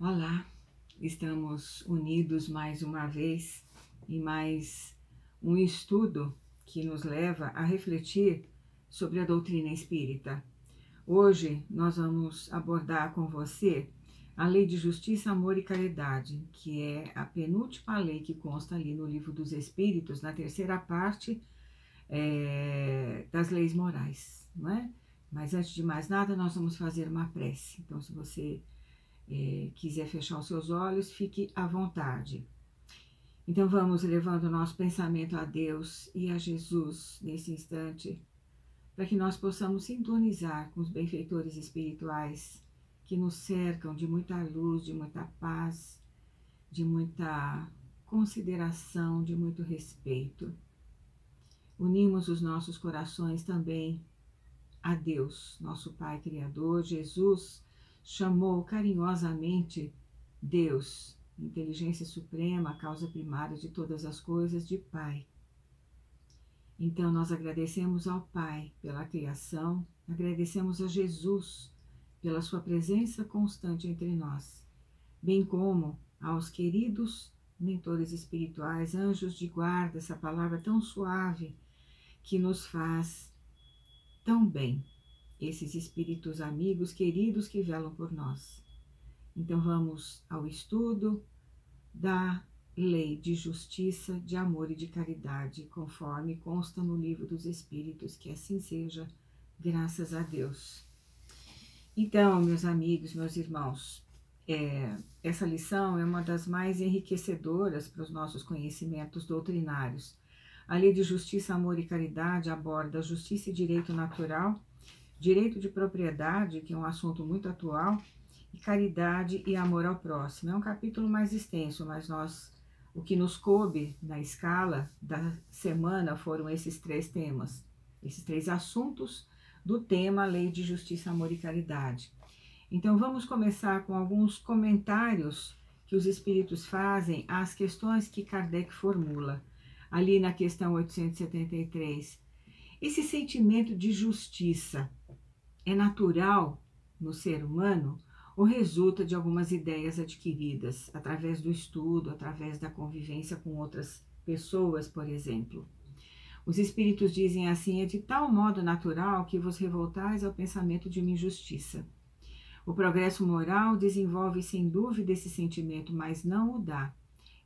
Olá, estamos unidos mais uma vez em mais um estudo que nos leva a refletir sobre a doutrina espírita. Hoje nós vamos abordar com você a lei de justiça, amor e caridade, que é a penúltima lei que consta ali no Livro dos Espíritos, na terceira parte das leis morais, não é? Mas antes de mais nada, nós vamos fazer uma prece. Então, se você quiser fechar os seus olhos, fique à vontade. Então vamos levando o nosso pensamento a Deus e a Jesus nesse instante, para que nós possamos sintonizar com os benfeitores espirituais que nos cercam de muita luz, de muita paz, de muita consideração, de muito respeito. Unimos os nossos corações também a Deus, nosso Pai Criador. Jesus chamou carinhosamente Deus, inteligência suprema, causa primária de todas as coisas, de Pai. Então nós agradecemos ao Pai pela criação, agradecemos a Jesus pela sua presença constante entre nós, bem como aos queridos mentores espirituais, anjos de guarda, essa palavra tão suave que nos faz tão bem, esses espíritos amigos queridos que velam por nós. Então vamos ao estudo da lei de justiça, de amor e de caridade, conforme consta no Livro dos Espíritos, que assim seja, graças a Deus. Então, meus amigos, meus irmãos, essa lição é uma das mais enriquecedoras para os nossos conhecimentos doutrinários. A lei de justiça, amor e caridade aborda justiça e direito natural, direito de propriedade, que é um assunto muito atual, e caridade e amor ao próximo. É um capítulo mais extenso, mas o que nos coube na escala da semana foram esses três temas, esses três assuntos do tema Lei de Justiça, Amor e Caridade. Então vamos começar com alguns comentários que os espíritos fazem às questões que Kardec formula. Ali na questão 873, esse sentimento de justiça é natural no ser humano ou resulta de algumas ideias adquiridas através do estudo, através da convivência com outras pessoas, por exemplo? Os espíritos dizem assim: é de tal modo natural que vos revoltais ao pensamento de uma injustiça. O progresso moral desenvolve sem dúvida esse sentimento, mas não o dá.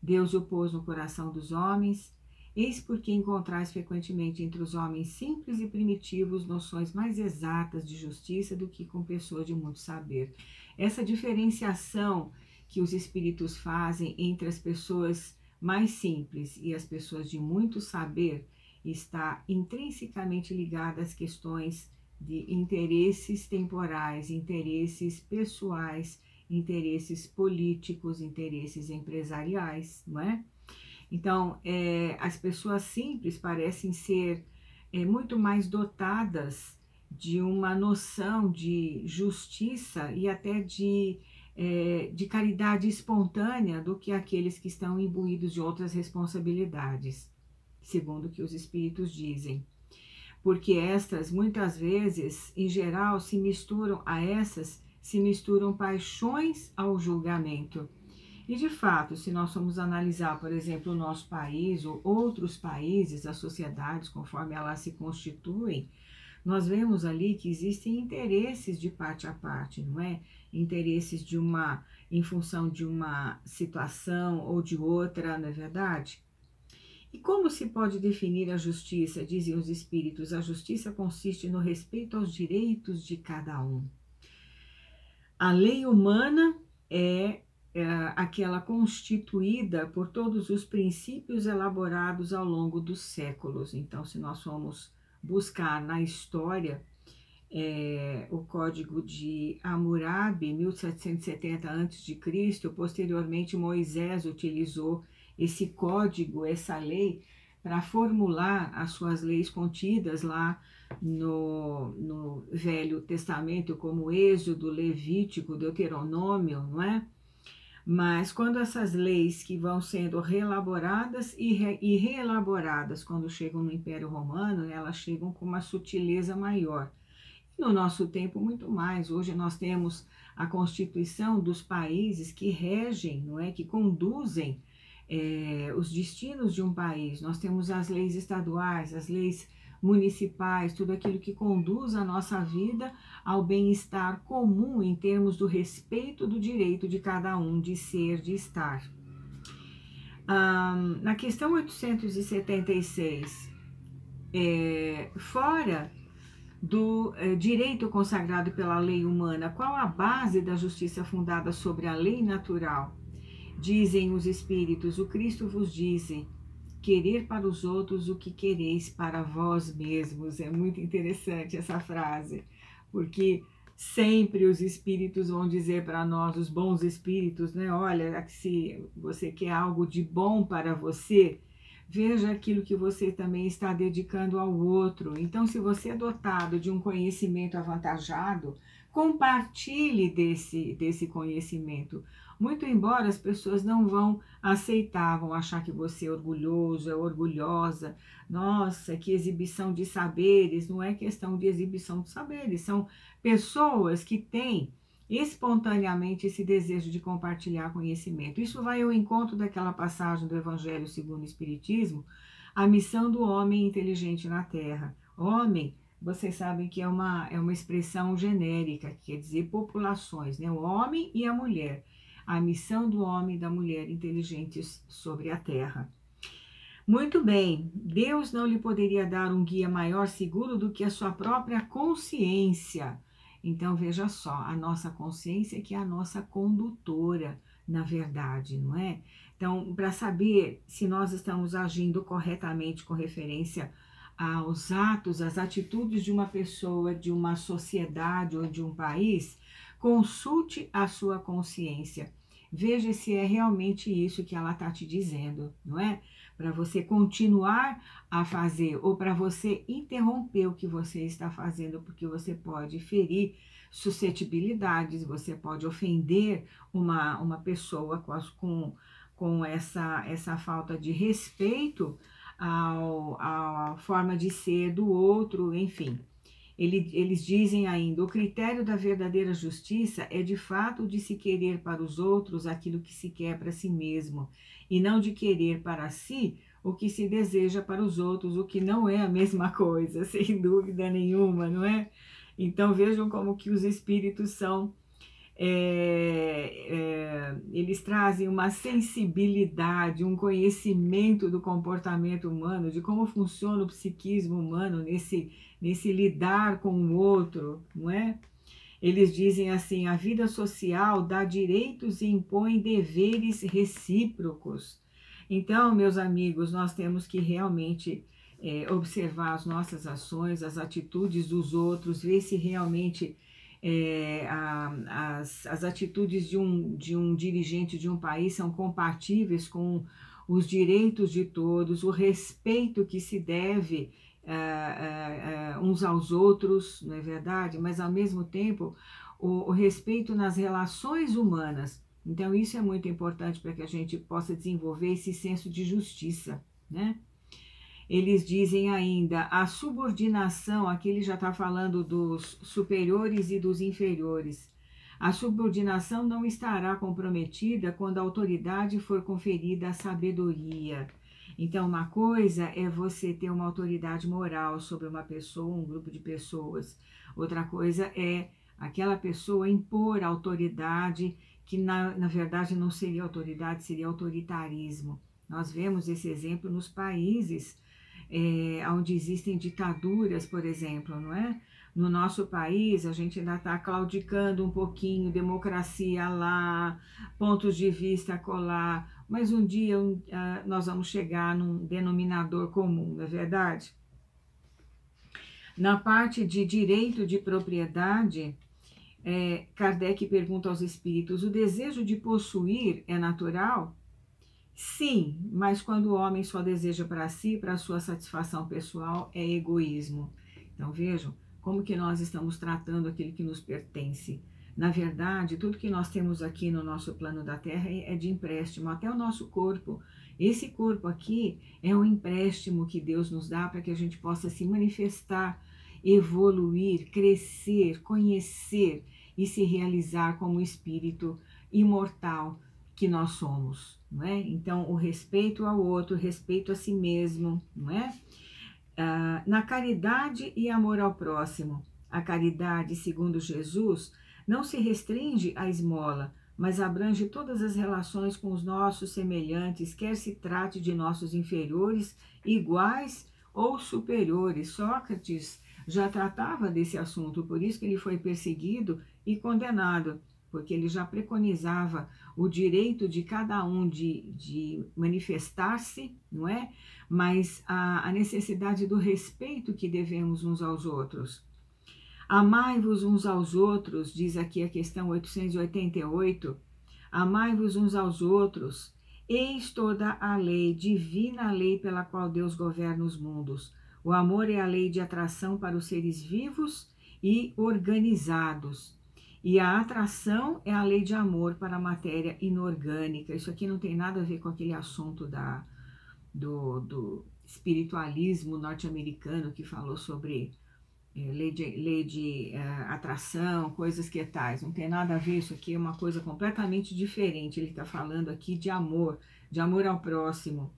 Deus o pôs no coração dos homens. Eis porque encontrais frequentemente entre os homens simples e primitivos noções mais exatas de justiça do que com pessoas de muito saber. Essa diferenciação que os espíritos fazem entre as pessoas mais simples e as pessoas de muito saber está intrinsecamente ligada às questões de interesses temporais, interesses pessoais, interesses políticos, interesses empresariais, não é? Então, as pessoas simples parecem ser muito mais dotadas de uma noção de justiça e até de caridade espontânea do que aqueles que estão imbuídos de outras responsabilidades, segundo o que os espíritos dizem. Porque estas, muitas vezes, em geral, se misturam paixões ao julgamento. E, de fato, se nós formos analisar, por exemplo, o nosso país ou outros países, as sociedades, conforme elas se constituem, nós vemos ali que existem interesses de parte a parte, não é? Interesses em função de uma situação ou de outra, não é verdade? E como se pode definir a justiça? Dizem os espíritos: a justiça consiste no respeito aos direitos de cada um. A lei humana é aquela constituída por todos os princípios elaborados ao longo dos séculos. Então, se nós formos buscar na história o Código de Hammurabi, 1770 a.C., posteriormente Moisés utilizou esse código, essa lei, para formular as suas leis contidas lá no Velho Testamento, como Êxodo, Levítico, Deuteronômio, não é? Mas quando essas leis que vão sendo reelaboradas e reelaboradas, quando chegam no Império Romano, elas chegam com uma sutileza maior. No nosso tempo, muito mais. Hoje nós temos a constituição dos países que regem, não é, que conduzem os destinos de um país. Nós temos as leis estaduais, as leis municipais, tudo aquilo que conduz a nossa vida ao bem-estar comum em termos do respeito do direito de cada um de ser, de estar. Na questão 876, fora do direito consagrado pela lei humana, qual a base da justiça fundada sobre a lei natural? Dizem os Espíritos, o Cristo vos disse, querer para os outros o que quereis para vós mesmos. É muito interessante essa frase, porque sempre os Espíritos vão dizer para nós, os bons Espíritos, né? Olha, se você quer algo de bom para você, veja aquilo que você também está dedicando ao outro. Então, se você é dotado de um conhecimento avantajado, compartilhe desse conhecimento. Muito embora as pessoas não vão aceitar, vão achar que você é orgulhoso, é orgulhosa. Nossa, que exibição de saberes. Não é questão de exibição de saberes, são pessoas que têm espontaneamente esse desejo de compartilhar conhecimento. Isso vai ao encontro daquela passagem do Evangelho segundo o Espiritismo, a missão do homem inteligente na Terra. Homem, vocês sabem que é uma expressão genérica, que quer dizer populações, né? O homem e a mulher. A missão do homem e da mulher inteligentes sobre a Terra. Muito bem, Deus não lhe poderia dar um guia maior seguro do que a sua própria consciência. Então, veja só, a nossa consciência que é a nossa condutora, na verdade, não é? Então, para saber se nós estamos agindo corretamente com referência aos atos, às atitudes de uma pessoa, de uma sociedade ou de um país, consulte a sua consciência. Veja se é realmente isso que ela está te dizendo, não é? Para você continuar a fazer ou para você interromper o que você está fazendo, porque você pode ferir suscetibilidades, você pode ofender uma pessoa com essa falta de respeito à forma de ser do outro, enfim. Eles dizem ainda, o critério da verdadeira justiça é de fato de se querer para os outros aquilo que se quer para si mesmo, e não de querer para si o que se deseja para os outros, o que não é a mesma coisa, sem dúvida nenhuma, não é? Então vejam como que os espíritos são, eles trazem uma sensibilidade, um conhecimento do comportamento humano, de como funciona o psiquismo humano nesse lidar com o outro, não é? Eles dizem assim, a vida social dá direitos e impõe deveres recíprocos. Então, meus amigos, nós temos que realmente observar as nossas ações, as atitudes dos outros, ver se realmente as atitudes de um dirigente de um país são compatíveis com os direitos de todos, o respeito que se deve uns aos outros, não é verdade? Mas, ao mesmo tempo, o respeito nas relações humanas. Então, isso é muito importante para que a gente possa desenvolver esse senso de justiça, né? Eles dizem ainda, a subordinação, aqui ele já está falando dos superiores e dos inferiores. A subordinação não estará comprometida quando a autoridade for conferida à sabedoria. Então, uma coisa é você ter uma autoridade moral sobre uma pessoa, um grupo de pessoas. Outra coisa é aquela pessoa impor autoridade, que na verdade não seria autoridade, seria autoritarismo. Nós vemos esse exemplo nos países onde existem ditaduras, por exemplo, não é? No nosso país, a gente ainda está claudicando um pouquinho, democracia lá, pontos de vista acolá, mas um dia nós vamos chegar num denominador comum, não é verdade? Na parte de direito de propriedade, Kardec pergunta aos espíritos, o desejo de possuir é natural? Sim, mas quando o homem só deseja para si, para a sua satisfação pessoal, é egoísmo. Então vejam como que nós estamos tratando aquilo que nos pertence. Na verdade, tudo que nós temos aqui no nosso plano da Terra é de empréstimo, até o nosso corpo. Esse corpo aqui é um empréstimo que Deus nos dá para que a gente possa se manifestar, evoluir, crescer, conhecer e se realizar como espírito imortal que nós somos, não é? Então, o respeito ao outro, o respeito a si mesmo, não é? Na caridade e amor ao próximo. A caridade, segundo Jesus, não se restringe à esmola, mas abrange todas as relações com os nossos semelhantes, quer se trate de nossos inferiores, iguais ou superiores. Sócrates já tratava desse assunto, por isso que ele foi perseguido e condenado, porque ele já preconizava o direito de cada um de manifestar-se, não é? Mas a necessidade do respeito que devemos uns aos outros. Amai-vos uns aos outros, diz aqui a questão 888, amai-vos uns aos outros, eis toda a lei, divina lei pela qual Deus governa os mundos. O amor é a lei de atração para os seres vivos e organizados. E a atração é a lei de amor para a matéria inorgânica. Isso aqui não tem nada a ver com aquele assunto do espiritualismo norte-americano que falou sobre lei de atração, coisas que tais. Não tem nada a ver, isso aqui é uma coisa completamente diferente. Ele está falando aqui de amor ao próximo.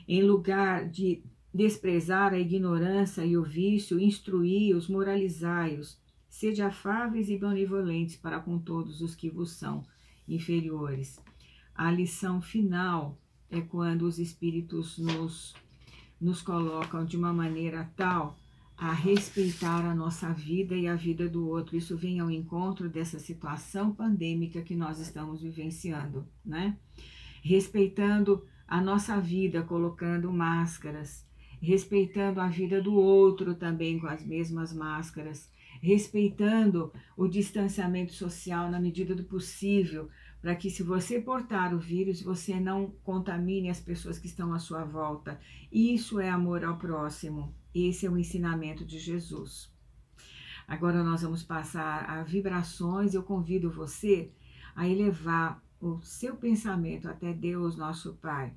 Em lugar de desprezar a ignorância e o vício, instruí-os, moralizai-os. Sede afáveis e benevolentes para com todos os que vos são inferiores. A lição final é quando os espíritos nos colocam de uma maneira tal a respeitar a nossa vida e a vida do outro. Isso vem ao encontro dessa situação pandêmica que nós estamos vivenciando, né? Respeitando a nossa vida, colocando máscaras, respeitando a vida do outro também com as mesmas máscaras, respeitando o distanciamento social na medida do possível, para que se você portar o vírus, você não contamine as pessoas que estão à sua volta. Isso é amor ao próximo. Esse é o ensinamento de Jesus. Agora nós vamos passar a vibrações. Eu convido você a elevar o seu pensamento até Deus, nosso Pai.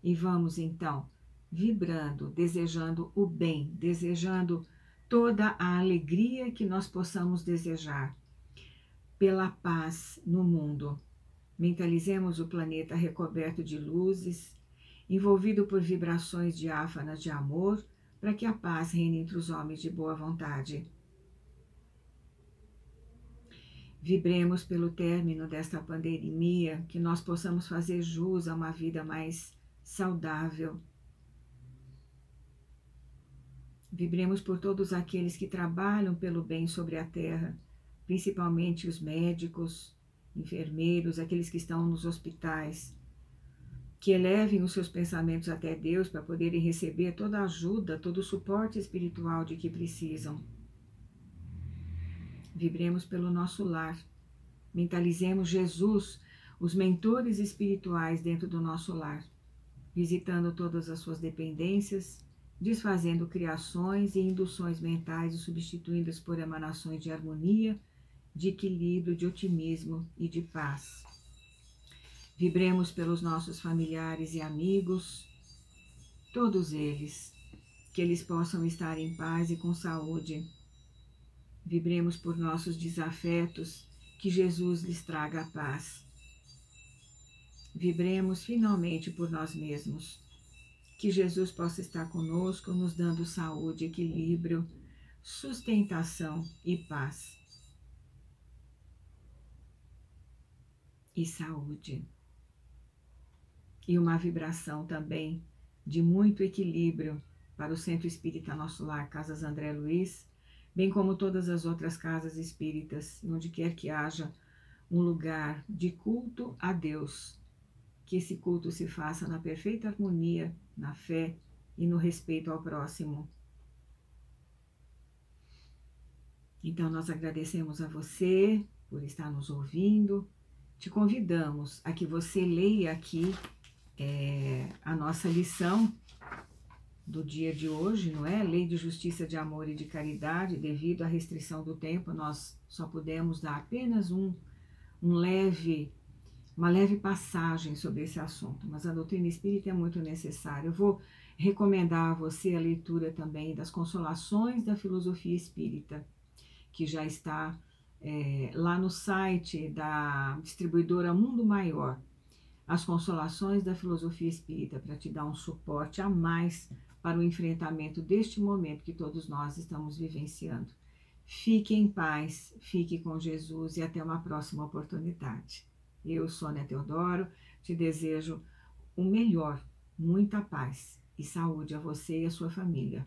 E vamos então vibrando, desejando o bem, desejando toda a alegria que nós possamos desejar, pela paz no mundo. Mentalizemos o planeta recoberto de luzes, envolvido por vibrações diáfanas de amor, para que a paz reine entre os homens de boa vontade. Vibremos pelo término desta pandemia, que nós possamos fazer jus a uma vida mais saudável. Vibremos por todos aqueles que trabalham pelo bem sobre a terra, principalmente os médicos, enfermeiros, aqueles que estão nos hospitais, que elevem os seus pensamentos até Deus para poderem receber toda a ajuda, todo o suporte espiritual de que precisam. Vibremos pelo nosso lar, mentalizemos Jesus, os mentores espirituais dentro do nosso lar, visitando todas as suas dependências, desfazendo criações e induções mentais e substituindo-as por emanações de harmonia, de equilíbrio, de otimismo e de paz. Vibremos pelos nossos familiares e amigos, todos eles, que eles possam estar em paz e com saúde. Vibremos por nossos desafetos, que Jesus lhes traga a paz. Vibremos finalmente por nós mesmos, que Jesus possa estar conosco, nos dando saúde, equilíbrio, sustentação e paz. E saúde. E uma vibração também de muito equilíbrio para o Centro Espírita Nosso Lar, Casas André Luiz, bem como todas as outras casas espíritas, onde quer que haja um lugar de culto a Deus, que esse culto se faça na perfeita harmonia, na fé e no respeito ao próximo. Então, nós agradecemos a você por estar nos ouvindo. Te convidamos a que você leia aqui a nossa lição do dia de hoje, não é? Lei de Justiça, de Amor e de Caridade. Devido à restrição do tempo, nós só pudemos dar apenas uma leve passagem sobre esse assunto, mas a doutrina espírita é muito necessária. Eu vou recomendar a você a leitura também das Consolações da Filosofia Espírita, que já está lá no site da distribuidora Mundo Maior, As Consolações da Filosofia Espírita, para te dar um suporte a mais para o enfrentamento deste momento que todos nós estamos vivenciando. Fique em paz, fique com Jesus e até uma próxima oportunidade. Eu, Sônia Teodoro, te desejo o melhor, muita paz e saúde a você e a sua família.